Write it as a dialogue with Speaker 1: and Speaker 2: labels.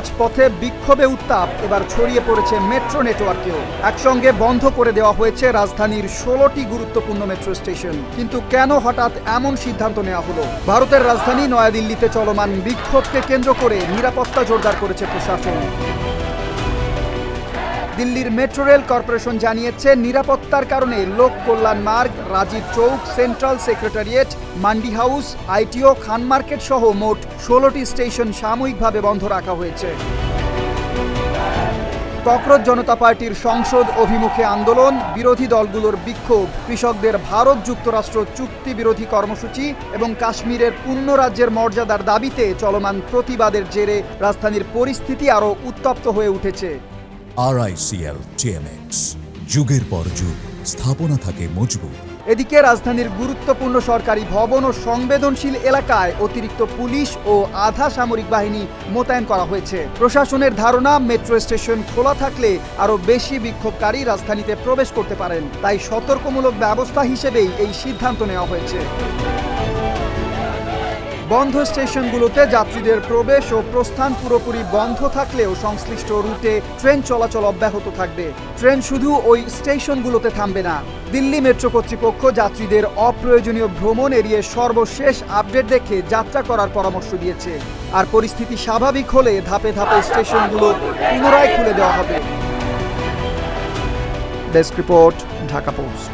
Speaker 1: রাজপথে বিক্ষোভে উত্তাপ এবার ছড়িয়ে পড়েছে মেট্রো নেটওয়ার্কেও। একসঙ্গে বন্ধ করে দেওয়া হয়েছে রাজধানীর 16টি গুরুত্বপূর্ণ মেট্রো স্টেশন। কিন্তু কেন হঠাৎ এমন সিদ্ধান্ত নেওয়া হলো? ভারতের রাজধানী নয়াদিল্লিতে চলমান বিক্ষোভকে কেন্দ্র করে নিরাপত্তা জোরদার করেছে প্রশাসন। দিল্লির মেট্রো রেল কর্পোরেশন জানিয়েছে, নিরাপত্তার কারণে Lok Kalyan Marg, Rajiv Chowk, Central Secretariat, Mandi House, ITO, Khan Market সহ মোট 16টি স্টেশন সাময়িকভাবে বন্ধ রাখা হয়েছে। ককরোচ জনতা পার্টির সংসদ অভিমুখে আন্দোলন, বিরোধী দলগুলোর বিক্ষোভ, কৃষকদের ভারত যুক্তরাষ্ট্র চুক্তি বিরোধী কর্মসূচি এবং কাশ্মীরের পূর্ণ রাজ্যের মর্যাদার দাবিতে চলমান প্রতিবাদের জেরে রাজধানীর পরিস্থিতি আরও উত্তপ্ত হয়ে উঠেছে।
Speaker 2: RICL TMX, যুগের পর যুগ স্থাপনা থাকে মজবুত।
Speaker 1: এদিকে রাজধানীর গুরুত্বপূর্ণ সরকারি ভবন ও সংবেদনশীল এলাকায় অতিরিক্ত পুলিশ ও আধা সামরিক বাহিনী মোতায়েন করা হয়েছে। প্রশাসনের ধারণা, মেট্রো স্টেশন খোলা থাকলে আরও বেশি বিক্ষোভকারী রাজধানীতে প্রবেশ করতে পারেন। তাই সতর্কমূলক ব্যবস্থা হিসেবেই এই সিদ্ধান্ত নেওয়া হয়েছে। বন্ধ স্টেশনগুলোতে যাত্রীদের প্রবেশ ও প্রস্থান পুরোপুরি বন্ধ থাকলেও সংশ্লিষ্ট রুটে ট্রেন চলাচল অব্যাহত থাকবে। ট্রেন শুধু ওই স্টেশনগুলোতে থামবে না। দিল্লি মেট্রো কর্তৃপক্ষ যাত্রীদের অপ্রয়োজনীয় ভ্রমণ এড়িয়ে সর্বশেষ আপডেট দেখে যাত্রা করার পরামর্শ দিয়েছে। আর পরিস্থিতি স্বাভাবিক হলে ধাপে ধাপে স্টেশনগুলো পুনরায় খুলে দেওয়া হবে। Desk report, Dhaka post.